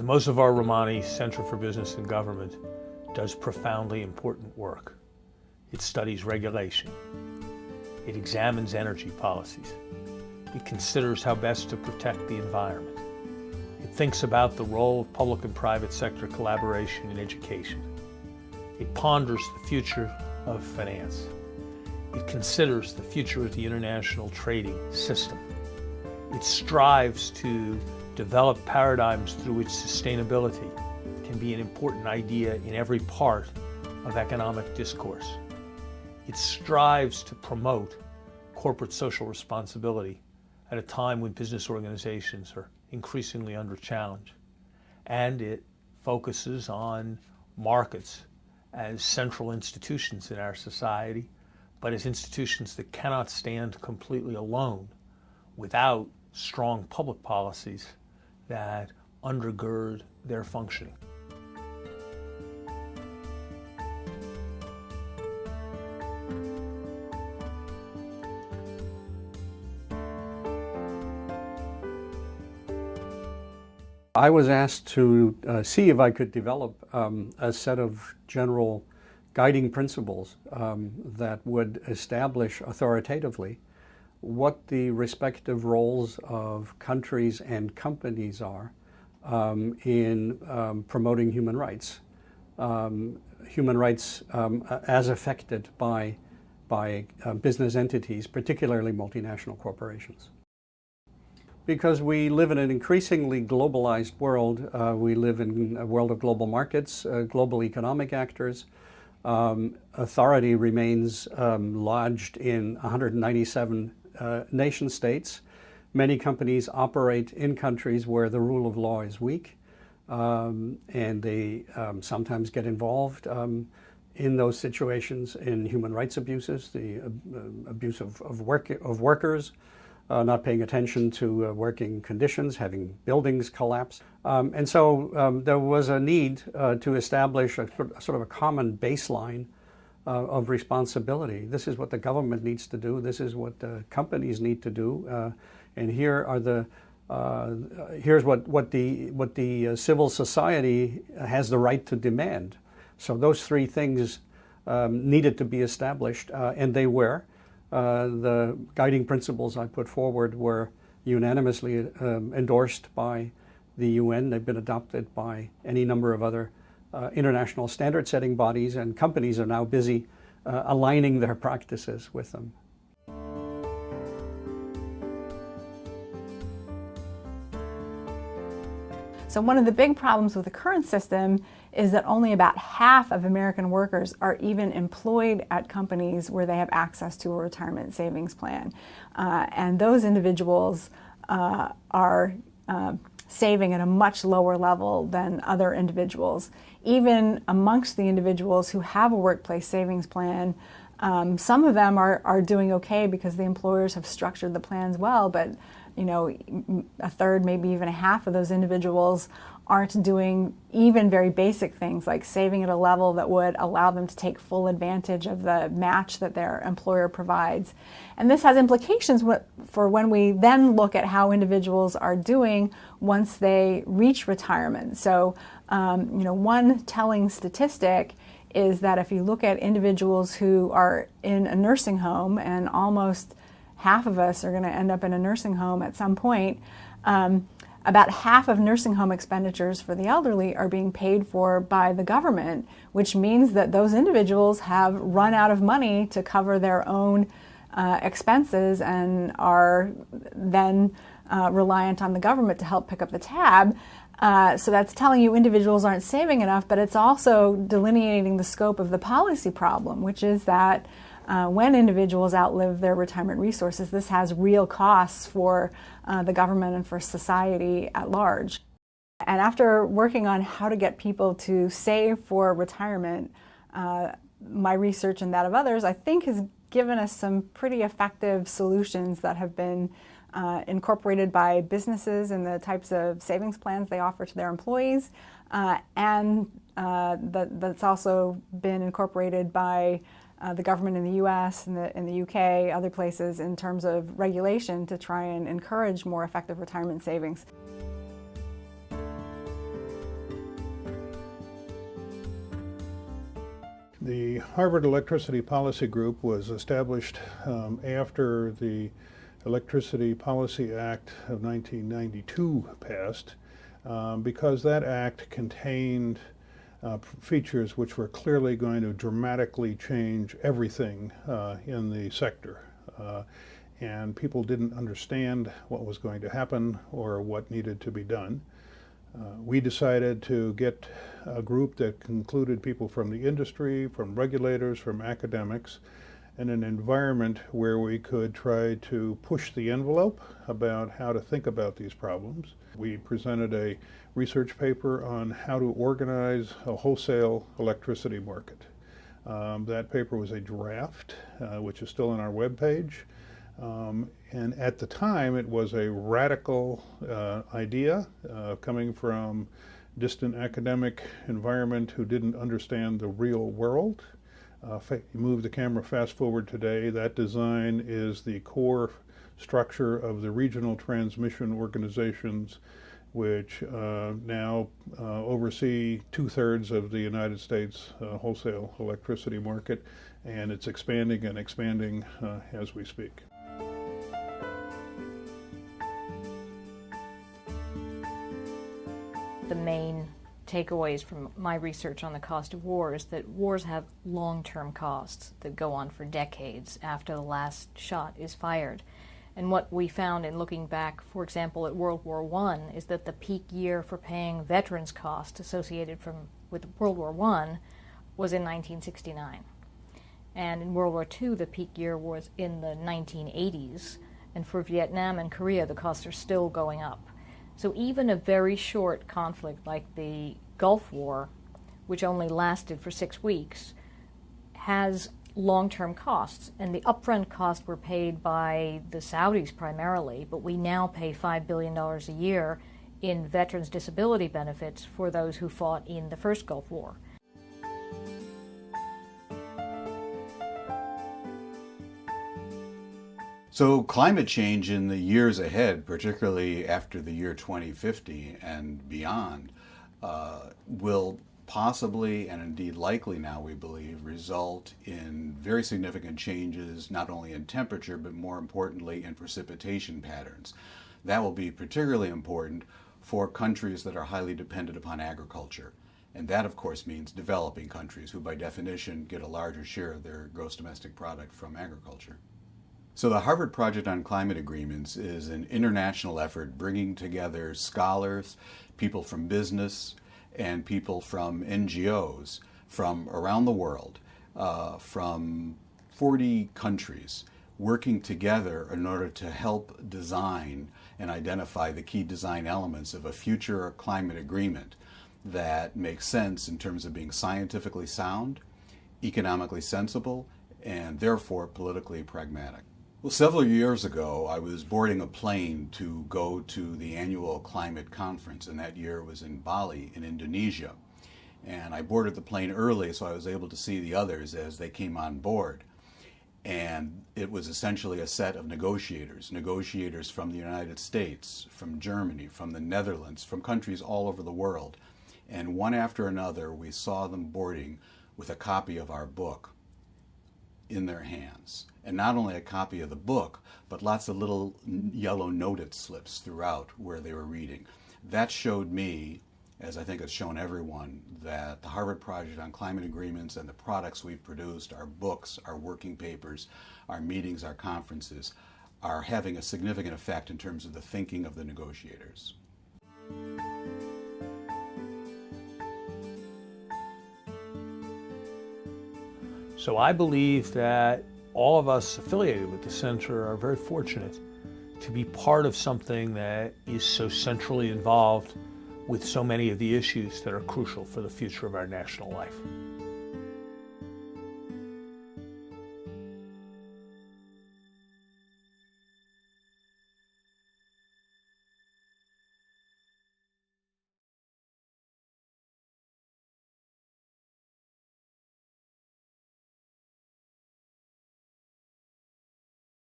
The Mossavar-Rahmani Center for Business and Government does profoundly important work. It studies regulation. It examines energy policies. It considers how best to protect the environment. It thinks about the role of public and private sector collaboration in education. It ponders the future of finance. It considers the future of the international trading system. It strives to develop paradigms through which sustainability can be an important idea in every part of economic discourse. It strives to promote corporate social responsibility at a time when business organizations are increasingly under challenge. And it focuses on markets as central institutions in our society, but as institutions that cannot stand completely alone without strong public policies that undergird their functioning. I was asked to see if I could develop a set of general guiding principles that would establish authoritatively what the respective roles of countries and companies are in promoting human rights. Human rights as affected by business entities, particularly multinational corporations. Because we live in an increasingly globalized world, we live in a world of global markets, global economic actors. Authority remains lodged in 197 nation states. Many companies operate in countries where the rule of law is weak, and they sometimes get involved in those situations in human rights abuses, the abuse of workers, not paying attention to working conditions, having buildings collapse. And so there was a need to establish a sort of a common baseline of responsibility. This is what the government needs to do. This is what the companies need to do. And here are the here's what the civil society has the right to demand. So those three things needed to be established, and they were. The guiding principles I put forward were unanimously endorsed by the UN. They've been adopted by any number of other international standard-setting bodies, and companies are now busy aligning their practices with them. So one of the big problems with the current system is that only about half of American workers are even employed at companies where they have access to a retirement savings plan. And those individuals are saving at a much lower level than other individuals. Even amongst the individuals who have a workplace savings plan, some of them are doing okay because the employers have structured the plans well, but you know, a third, maybe even a half of those individuals aren't doing even very basic things like saving at a level that would allow them to take full advantage of the match that their employer provides. And this has implications for when we then look at how individuals are doing once they reach retirement. So, you know, one telling statistic is that if you look at individuals who are in a nursing home, and almost half of us are going to end up in a nursing home at some point, about half of nursing home expenditures for the elderly are being paid for by the government, which means that those individuals have run out of money to cover their own expenses and are then reliant on the government to help pick up the tab. So that's telling you individuals aren't saving enough, but it's also delineating the scope of the policy problem, which is that when individuals outlive their retirement resources, this has real costs for the government and for society at large. And after working on how to get people to save for retirement, my research and that of others, I think, has given us some pretty effective solutions that have been incorporated by businesses and the types of savings plans they offer to their employees, and that's also been incorporated by the government in the US and in the UK, other places, in terms of regulation to try and encourage more effective retirement savings. The Harvard Electricity Policy Group was established after the Electricity Policy Act of 1992 passed because that act contained features which were clearly going to dramatically change everything in the sector. And people didn't understand what was going to happen or what needed to be done. We decided to get a group that included people from the industry, from regulators, from academics, in an environment where we could try to push the envelope about how to think about these problems. We presented a research paper on how to organize a wholesale electricity market. That paper was a draft, which is still on our webpage. And at the time, it was a radical idea coming from distant academic environment who didn't understand the real world. You move the camera fast forward today, that design is the core structure of the regional transmission organizations which now oversee 2/3 of the United States wholesale electricity market, and it's expanding and expanding as we speak. The main takeaways from my research on the cost of war is that wars have long-term costs that go on for decades after the last shot is fired. And what we found in looking back, for example, at World War I, is that the peak year for paying veterans' costs associated with World War I was in 1969. And in World War II, the peak year was in the 1980s. And for Vietnam and Korea, the costs are still going up. So even a very short conflict like the Gulf War, which only lasted for 6 weeks, has long-term costs. And the upfront costs were paid by the Saudis primarily, but we now pay $5 billion a year in veterans' disability benefits for those who fought in the first Gulf War. So climate change in the years ahead, particularly after the year 2050 and beyond, will possibly, and indeed likely now we believe, result in very significant changes not only in temperature but more importantly in precipitation patterns. That will be particularly important for countries that are highly dependent upon agriculture. And that of course means developing countries who by definition get a larger share of their gross domestic product from agriculture. So the Harvard Project on Climate Agreements is an international effort bringing together scholars, people from business, and people from NGOs from around the world, from 40 countries, working together in order to help design and identify the key design elements of a future climate agreement that makes sense in terms of being scientifically sound, economically sensible, and therefore politically pragmatic. Well, several years ago, I was boarding a plane to go to the annual climate conference, and that year was in Bali in Indonesia. And I boarded the plane early so I was able to see the others as they came on board. And it was essentially a set of negotiators from the United States, from Germany, from the Netherlands, from countries all over the world. And one after another, we saw them boarding with a copy of our book in their hands. And not only a copy of the book, but lots of little yellow noted slips throughout where they were reading. That showed me, as I think it's shown everyone, that the Harvard Project on Climate Agreements and the products we've produced, our books, our working papers, our meetings, our conferences, are having a significant effect in terms of the thinking of the negotiators. So I believe that all of us affiliated with the center are very fortunate to be part of something that is so centrally involved with so many of the issues that are crucial for the future of our national life.